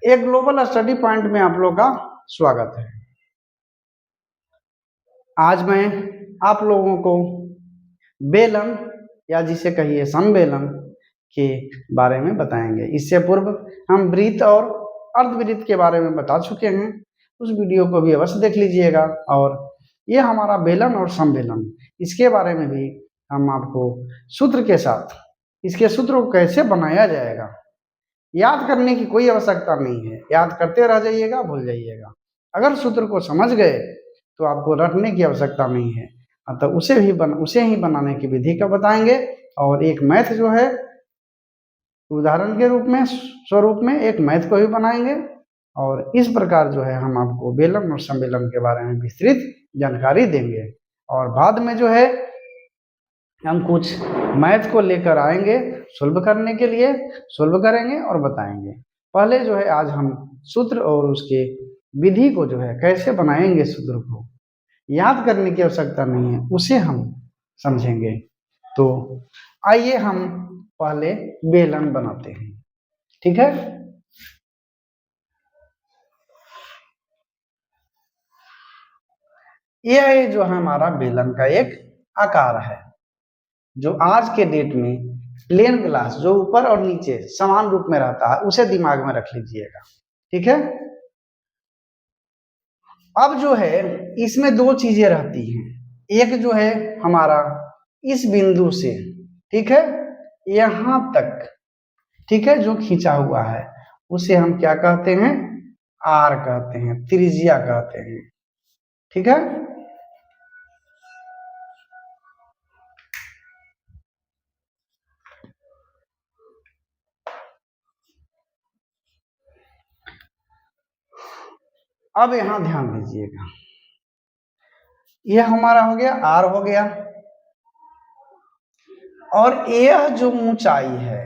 एक global study point में आप लोग का स्वागत है। आज मैं आप लोगों को बेलन या जिसे कहिए समबेलन के बारे में बताएंगे। इससे पूर्व हम वृत्त और अर्धवृत्त के बारे में बता चुके हैं, उस वीडियो को भी अवश्य देख लीजिएगा। और ये हमारा बेलन और समबेलन, इसके बारे में भी हम आपको सूत्र के साथ इसके सूत्र को कैसे बनाया जाएगा, याद करने की कोई आवश्यकता नहीं है। याद करते रह जाइएगा, भूल जाइएगा। अगर सूत्र को समझ गए तो आपको रटने की आवश्यकता नहीं है। तो उसे ही बनाने की विधि का बताएंगे। और एक मैथ जो है उदाहरण के रूप में स्वरूप में एक मैथ को भी बनाएंगे। और इस प्रकार जो है हम आपको बेलन और समबेलन के बारे में विस्तृत जानकारी देंगे। और बाद में जो है हम कुछ मैथ को लेकर आएंगे सुलभ करने के लिए, सुलभ करेंगे और बताएंगे। पहले जो है आज हम सूत्र और उसके विधि को जो है कैसे बनाएंगे, सूत्र को याद करने की आवश्यकता नहीं है, उसे हम समझेंगे। तो आइए हम पहले बेलन बनाते हैं, ठीक है। यह जो है हमारा बेलन का एक आकार है, जो आज के डेट में प्लेन ग्लास जो ऊपर और नीचे समान रूप में रहता है, उसे दिमाग में रख लीजिएगा, ठीक है। अब जो है इसमें दो चीजें रहती हैं। एक जो है हमारा इस बिंदु से, ठीक है, यहां तक, ठीक है, जो खींचा हुआ है उसे हम क्या कहते हैं, आर कहते हैं, त्रिज्या कहते हैं, ठीक है। अब यहां ध्यान दीजिएगा, यह हमारा हो गया, आर हो गया। और यह जो ऊंचाई है,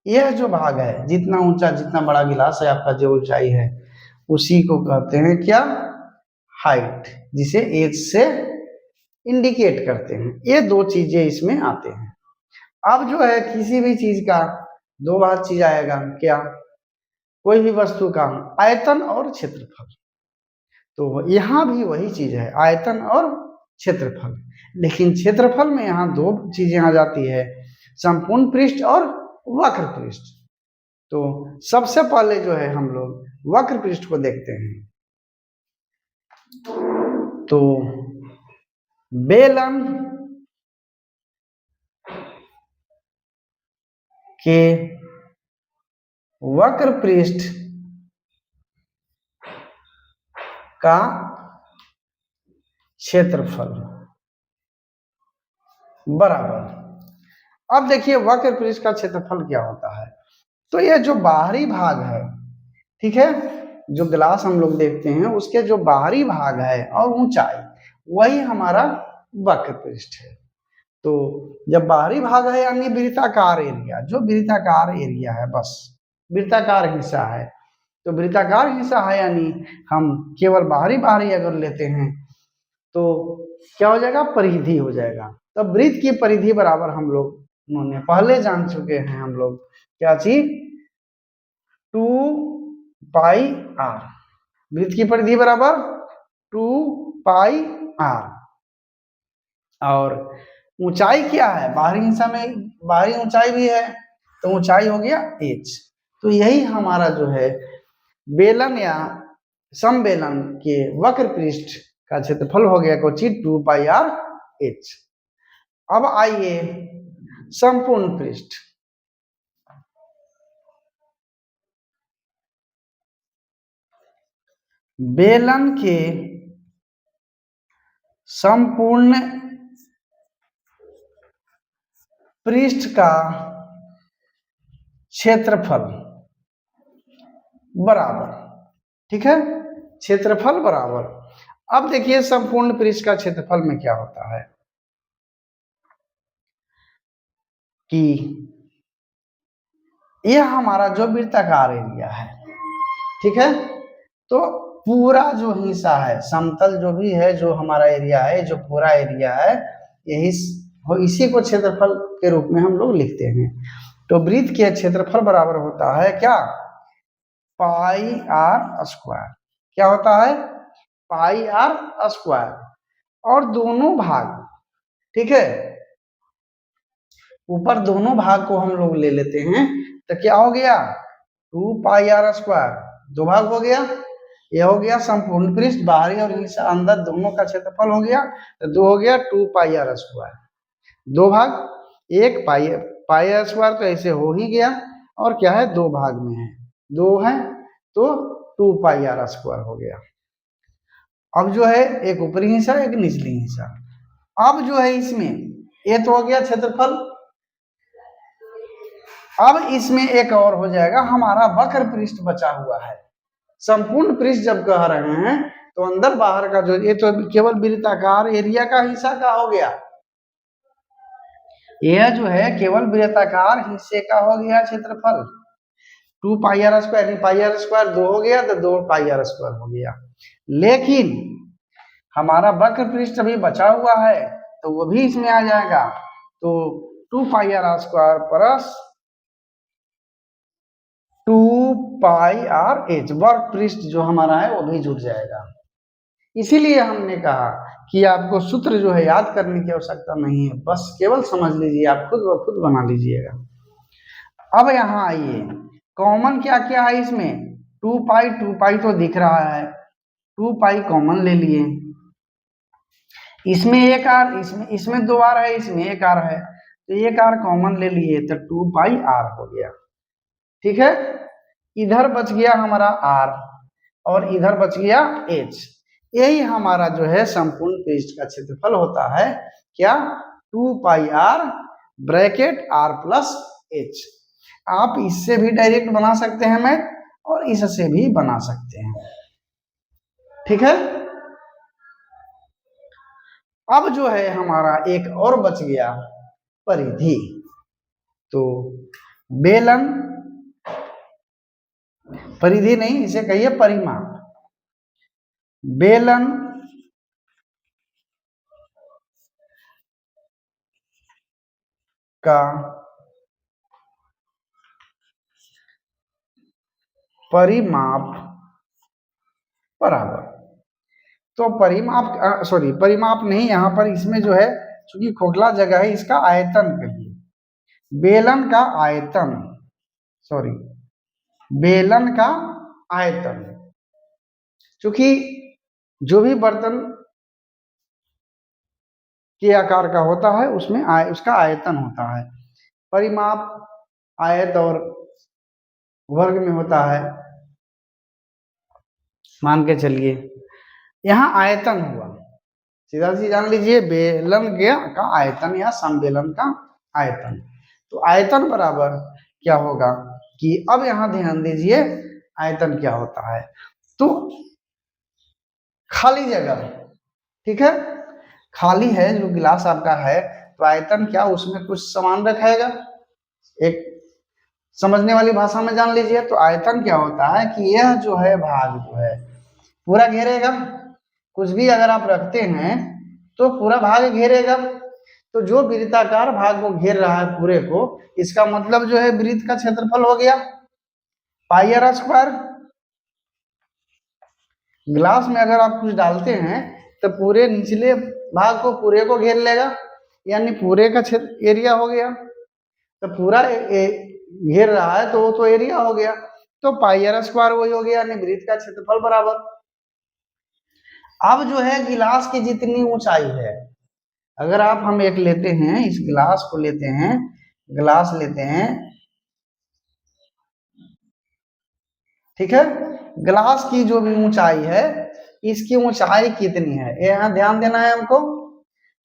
यह जो भाग है, जितना ऊंचा, जितना बड़ा गिलास है आपका, जो ऊंचाई है उसी को कहते हैं क्या, हाइट, जिसे एच से इंडिकेट करते हैं। ये दो चीजें इसमें आते हैं। अब जो है किसी भी चीज का दो बार चीज आएगा, क्या, कोई भी वस्तु का आयतन और क्षेत्रफल। तो यहाँ भी वही चीज है, आयतन और क्षेत्रफल। लेकिन क्षेत्रफल में यहाँ दो चीजें आ जाती है, संपूर्ण पृष्ठ और वक्र पृष्ठ। तो सबसे पहले जो है हम लोग वक्र पृष्ठ को देखते हैं। तो बेलन के वक्र पृष्ठ का क्षेत्रफल बराबर, अब देखिए वक्र पृष्ठ का क्षेत्रफल क्या होता है। तो यह जो बाहरी भाग है, ठीक है, जो ग्लास हम लोग देखते हैं उसके जो बाहरी भाग है और ऊंचाई, वही हमारा वक्र पृष्ठ है। तो जब बाहरी भाग है यानी वृत्ताकार एरिया, जो वृत्ताकार एरिया है, बस वृत्ताकार हिस्सा है। तो वृत्ताकार हिस्सा है यानी हम केवल बाहरी बाहरी अगर लेते हैं तो क्या हो जाएगा, परिधि हो जाएगा। तो वृत्त की परिधि बराबर हम लोग उन्होंने पहले जान चुके हैं हम लोग, क्या चीज, 2 पाई आर। वृत्त की परिधि बराबर 2 पाई आर। और ऊंचाई क्या है, बाहरी हिस्सा में बाहरी ऊंचाई भी है, तो ऊंचाई हो गया h। तो यही हमारा जो है बेलन या समबेलन के वक्र पृष्ठ का क्षेत्रफल हो गया कुछ 2 पाई आर h। अब आइए संपूर्ण पृष्ठ। बेलन के संपूर्ण पृष्ठ का क्षेत्रफल बराबर, ठीक है, क्षेत्रफल बराबर। अब देखिए संपूर्ण पृष्ठ का क्षेत्रफल में क्या होता है कि यह हमारा जो वृत्ताकार एरिया है, ठीक है, तो पूरा जो हिस्सा है, समतल जो भी है, जो हमारा एरिया है, जो पूरा एरिया है, यही इसी को क्षेत्रफल के रूप में हम लोग लिखते हैं। तो वृत्त के क्षेत्रफल बराबर होता है क्या, पाई आर स्क्वायर। क्या होता है? पाई आर स्क्वायर। और दोनों भाग, ठीक है, ऊपर दोनों भाग को हम लोग ले लेते हैं तो क्या हो गया? 2 पाई आर स्क्वायर, दो भाग हो गया। ये हो गया संपूर्ण पृष्ठ, बाहरी और अंदर दोनों का क्षेत्रफल हो गया, तो 2 हो गया 2 पाई आर स्क्वायर। दो भाग, एक पाई पाई आर स्क्वायर तो ऐसे हो ही गया, और क्या है? दो भाग में है, दो है तो 2 पाई आर स्क्वायर हो गया। अब जो है एक ऊपरी हिस्सा एक निचली हिस्सा। अब जो है इसमें ये तो हो गया क्षेत्रफल। अब इसमें एक और हो जाएगा, हमारा वक्र पृष्ठ बचा हुआ है। संपूर्ण पृष्ठ जब कह रहे हैं तो अंदर बाहर का जो, ये तो केवल वृत्ताकार एरिया का हिस्सा का हो गया, यह जो है केवल वृत्ताकार हिस्से का हो गया क्षेत्रफल। 2 pi r square, pi r square 2 हो गया तो 2 पाई आर स्क्वायर हो गया। लेकिन हमारा वक्र पृष्ठ अभी बचा हुआ है तो वो भी इसमें आ जाएगा, तो 2 pi r square plus 2 pi r h, वर्ग पृष्ठ जो हमारा है वो भी जुड़ जाएगा। इसीलिए हमने कहा कि आपको सूत्र जो है याद करने की आवश्यकता नहीं है, बस केवल समझ लीजिए, आप खुद ब खुद बना लीजिएगा। अब यहाँ आइए, कॉमन क्या क्या है इसमें? 2 पाई तो दिख रहा है, 2 पाई कॉमन ले लिए, इसमें एक आर, इसमें दो आर है, इसमें एक आर है, तो एक आर कॉमन ले लिए तो 2 पाई आर हो गया। ठीक है, इधर बच गया हमारा आर और इधर बच गया एच। यही हमारा जो है संपूर्ण पृष्ठ का क्षेत्रफल होता है। क्या? 2 pi r bracket r plus h. आप इससे भी डायरेक्ट बना सकते हैं मैथ, और इससे भी बना सकते हैं। ठीक है, अब जो है हमारा एक और बच गया परिधि। तो बेलन, परिधि नहीं इसे कहिए परिमाप। बेलन का परिमाप बराबर, तो परिमाप परिमाप नहीं, यहां पर इसमें जो है चूंकि खोखला जगह है, इसका आयतन कहिए। बेलन का आयतन, बेलन का आयतन, चूंकि जो भी बर्तन के आकार का होता है उसमें उसका आयतन होता है। परिमाप आयत और वर्ग में होता है, मान के चलिए यहाँ आयतन हुआ, सीधा सी जान लीजिए बेलन का आयतन या समबेलन का आयतन। तो आयतन बराबर क्या होगा कि अब यहाँ ध्यान दीजिए आयतन क्या होता है, तो खाली जगह, ठीक है, खाली है जो गिलास आपका है, तो आयतन क्या, उसमें कुछ सामान रखेगा। एक समझने वाली भाषा में जान लीजिए, तो आयतन क्या होता है कि यह जो है भाग जो है पूरा घेरेगा, कुछ भी अगर आप रखते हैं तो पूरा भाग घेरेगा। तो जो वृत्ताकार भाग को घेर रहा है पूरे को, इसका मतलब जो है वृत्त का क्षेत्रफल हो गया पाई आर स्क्वायर। ग्लास में अगर आप कुछ डालते हैं तो पूरे निचले भाग को पूरे को घेर लेगा, यानी पूरे का क्षेत्र एरिया हो गया। तो पूरा घेर रहा है तो वो तो एरिया हो गया, तो पाई आर स्क्वायर वही हो गया, यानी वृत्त का क्षेत्रफल बराबर। अब जो है गिलास की जितनी ऊंचाई है, अगर आप हम एक लेते हैं, इस गिलास को लेते हैं, गिलास लेते हैं, ठीक है, गिलास की जो भी ऊंचाई है, इसकी ऊंचाई कितनी है, यहाँ ध्यान देना है हमको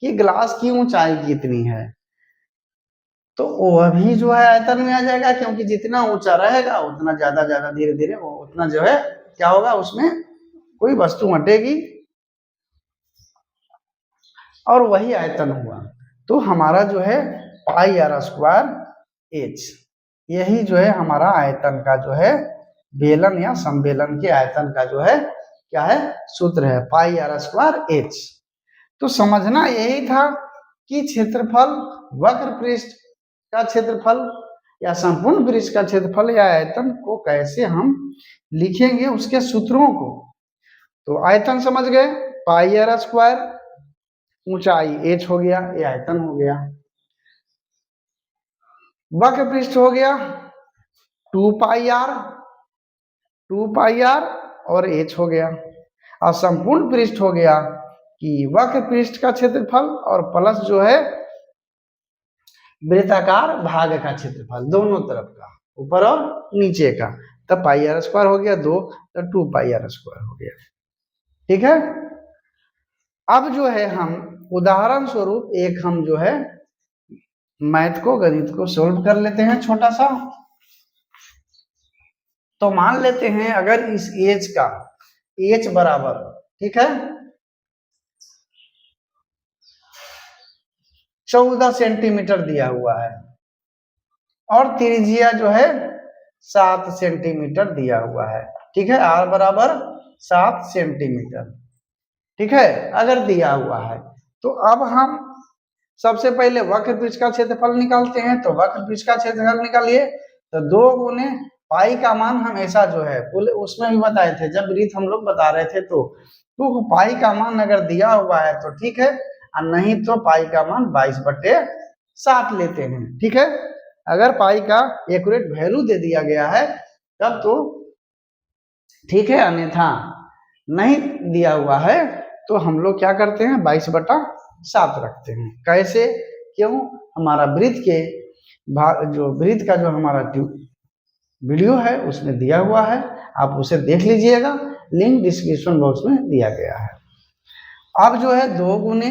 कि गिलास की ऊंचाई कितनी है। तो वह भी जो है आयतन में आ जाएगा, क्योंकि जितना ऊंचा रहेगा उतना ज्यादा धीरे धीरे वो उतना जो है क्या होगा, उसमें कोई वस्तु हटेगी और वही आयतन हुआ। तो हमारा जो है पाई आर स्क्वायर एच, यही जो है हमारा आयतन का जो है बेलन या समबेलन के आयतन का जो है क्या है, सूत्र है पाई आर स्क्वायर एच। तो समझना यही था कि क्षेत्रफल, वक्र पृष्ठ का क्षेत्रफल या संपूर्ण पृष्ठ का क्षेत्रफल या आयतन को कैसे हम लिखेंगे, उसके सूत्रों को। तो आयतन समझ गए, पाई आर स्क्वायर, ऊंचाई h हो गया, ये आयतन हो गया। वक्र पृष्ठ हो गया 2 पाई आर और h हो गया। और संपूर्ण पृष्ठ हो गया कि वक्र पृष्ठ का क्षेत्रफल और प्लस जो है वृत्ताकार भाग का क्षेत्रफल, दोनों तरफ का, ऊपर और नीचे का। तब पाई आर स्क्वायर हो गया 2, तो 2 पाई आर स्क्वायर हो गया। ठीक है। अब जो है हम उदाहरण स्वरूप एक हम जो है मैथ को, गणित को सोल्व कर लेते हैं छोटा सा। तो मान लेते हैं अगर इस एज का एच बराबर, ठीक है, 14 सेंटीमीटर दिया हुआ है और त्रिज्या जो है 7 सेंटीमीटर दिया हुआ है। ठीक है, आर बराबर 7 सेंटीमीटर। ठीक है, अगर दिया हुआ है तो अब हम सबसे पहले वक्र पृष्ठ का क्षेत्रफल निकालते हैं। तो वक्र पृष्ठ का क्षेत्रफल निकालिए, तो 2 गुने पाई का मान हमेशा जो है उसमें भी बताए थे, जब वृत्त हम लोग बता रहे थे, तो पाई का मान अगर दिया हुआ है तो ठीक है, और नहीं तो पाई का मान 22/7 लेते हैं। ठीक है, अगर पाई का एक्यूरेट वैल्यू दे दिया गया है तब तो ठीक है, अन्यथा नहीं दिया हुआ है तो हम लोग क्या करते हैं, 22/7 रखते हैं। कैसे, क्यों, हमारा वृत्त के जो वृत्त का जो हमारा वीडियो है उसमें दिया हुआ है, आप उसे देख लीजिएगा, लिंक डिस्क्रिप्शन बॉक्स में दिया गया है। अब जो है 2 गुने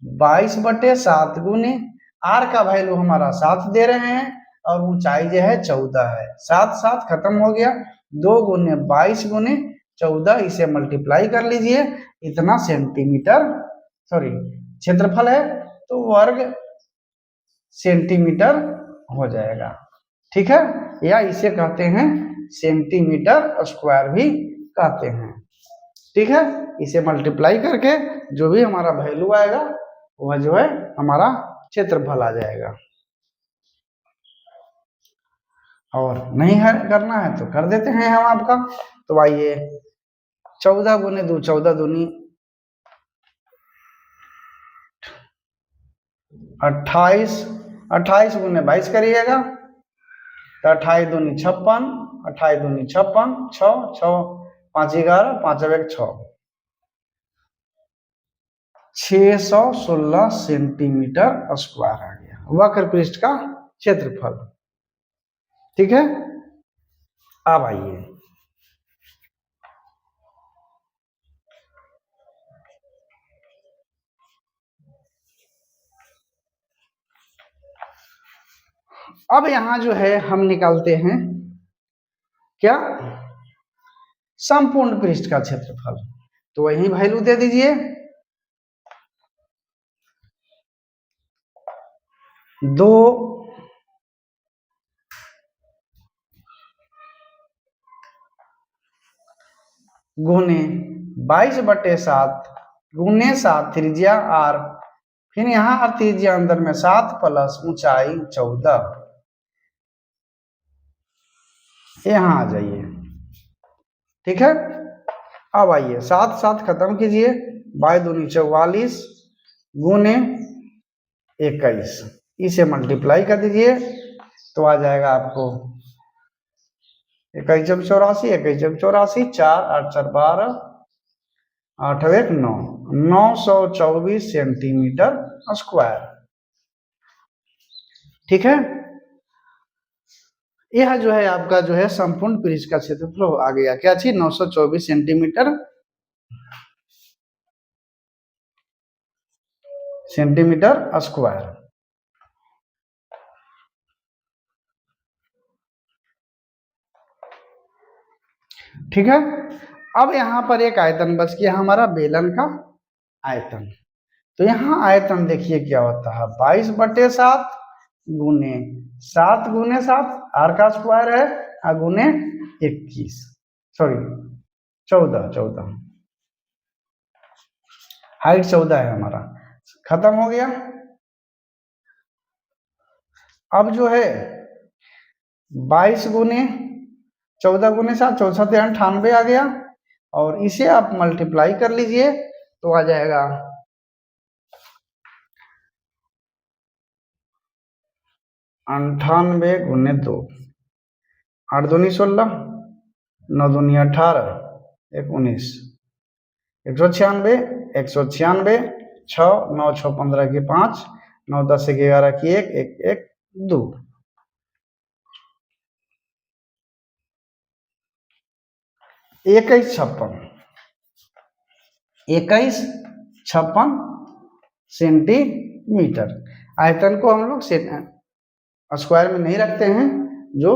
22/7 गुने आर का वैल्यू हमारा 7 दे रहे हैं और ऊंचाई जो है 14 है। 7 7 खत्म हो गया, 2 गुने 22 गुने 14, इसे मल्टीप्लाई कर लीजिए, इतना सेंटीमीटर, सॉरी क्षेत्रफल है, तो वर्ग सेंटीमीटर हो जाएगा। ठीक है, या इसे कहते हैं सेंटीमीटर स्क्वायर भी कहते हैं। ठीक है, इसे मल्टीप्लाई करके जो भी हमारा वैल्यू आएगा वह जो है हमारा क्षेत्रफल आ जाएगा। और नहीं है करना है तो कर देते हैं हम आपका। तो आइए 14 गुने 2, 14 दूनी 28, 28 गुने 22 करिएगा तो 28 दूनी 56, 28 दूनी 56, 6 6 5 11, 5 1 6, 616 सेंटीमीटर स्क्वायर आ गया वक्र पृष्ठ का क्षेत्रफल। ठीक है, अब आइए अब यहां जो है हम निकालते हैं क्या, संपूर्ण पृष्ठ का क्षेत्रफल। तो वही वैल्यू दे दीजिए, 2 गुने 22/7 गुने 7 त्रिज्या आर, फिर यहाँ और त्रिज्या अंदर में 7 प्लस ऊंचाई 14, यहाँ आ जाइए। ठीक है, अब आइए 7 7 खत्म कीजिए, 22 दूनी 44 गुने 21, इसे मल्टीप्लाई कर दीजिए तो आ जाएगा आपको 21 जब 84, 21 जब 84, 4 8 4 12, 8 1 9, 924 सेंटीमीटर स्क्वायर। ठीक है, यह जो है आपका जो है संपूर्ण पृष्ठ का क्षेत्रफल आ गया क्या चीज, 924 सेंटीमीटर स्क्वायर। ठीक है, अब यहाँ पर एक आयतन बच गया हमारा, बेलन का आयतन। तो यहाँ आयतन देखिए क्या होता है, 22/7 गुने 7 गुने 7 आर का स्क्वायर है, और गुने 21, सॉरी 14 14, हाइट 14 है हमारा, खत्म हो गया। अब जो है 22 गुने 14 गुने 7 64 98 आ गया, और इसे आप मल्टीप्लाई कर लीजिए तो आ जाएगा 98 गुने 2, 8 दूनी 16, 9 दूनी 18, 1 19, 196, 196, 6 9 6 15 की 5, 9 10 1 11 की 1 1 1 2, 21 56, 21 56 सेंटीमीटर। आयतन को हम लोग स्क्वायर में नहीं रखते हैं, जो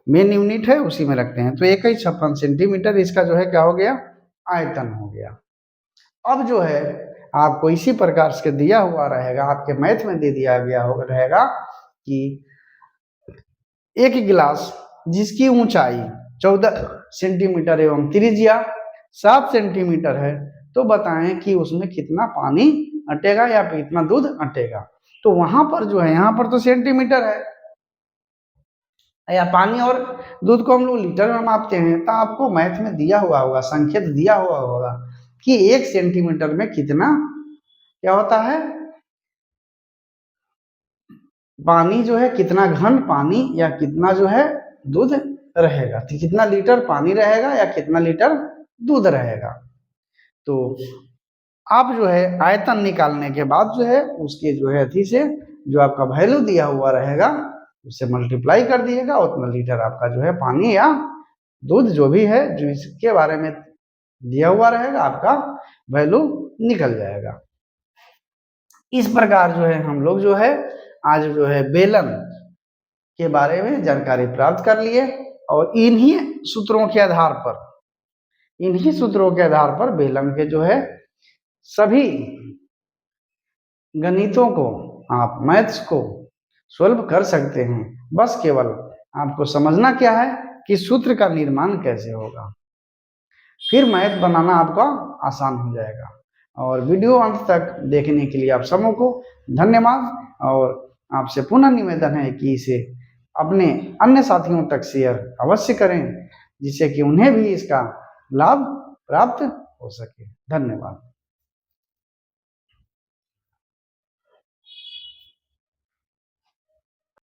मेन यूनिट है उसी में रखते हैं। तो 21 56 सेंटीमीटर इसका जो है क्या हो गया, आयतन हो गया। अब जो है आपको इसी प्रकार से दिया हुआ रहेगा, आपके मैथ में दे दिया गया रहेगा कि एक गिलास जिसकी ऊंचाई 14 सेंटीमीटर एवं त्रिज्या 7 सेंटीमीटर है, तो बताएं कि उसमें कितना पानी अटेगा या कितना दूध अटेगा। तो वहां पर जो है, यहाँ पर तो सेंटीमीटर है या पानी और दूध को हम लोग लीटर में मापते हैं, तो आपको मैथ में दिया हुआ होगा, संकेत दिया हुआ होगा कि 1 सेंटीमीटर में कितना क्या होता है, पानी जो है कितना घन पानी या कितना जो है दूध रहेगा, तो कितना लीटर पानी रहेगा या कितना लीटर दूध रहेगा। तो आप जो है आयतन निकालने के बाद जो है उसके जो है अथी से जो आपका वैल्यू दिया हुआ रहेगा उससे मल्टीप्लाई कर दिएगा, उतना लीटर आपका जो है पानी या दूध जो भी है जो इसके बारे में दिया हुआ रहेगा आपका वैल्यू निकल जाएगा। इस प्रकार जो है हम लोग जो है आज जो है बेलन के बारे में जानकारी प्राप्त कर लिए, और इन्हीं सूत्रों के आधार पर बेलन के जो है सभी गणितों को आप मैथ्स को सॉल्व कर सकते हैं। बस केवल आपको समझना क्या है कि सूत्र का निर्माण कैसे होगा, फिर मैथ बनाना आपका आसान हो जाएगा। और वीडियो अंत तक देखने के लिए आप सबों को धन्यवाद, और आपसे पुनः निवेदन है कि इसे अपने अन्य साथियों तक शेयर अवश्य करें, जिससे कि उन्हें भी इसका लाभ प्राप्त हो सके। धन्यवाद।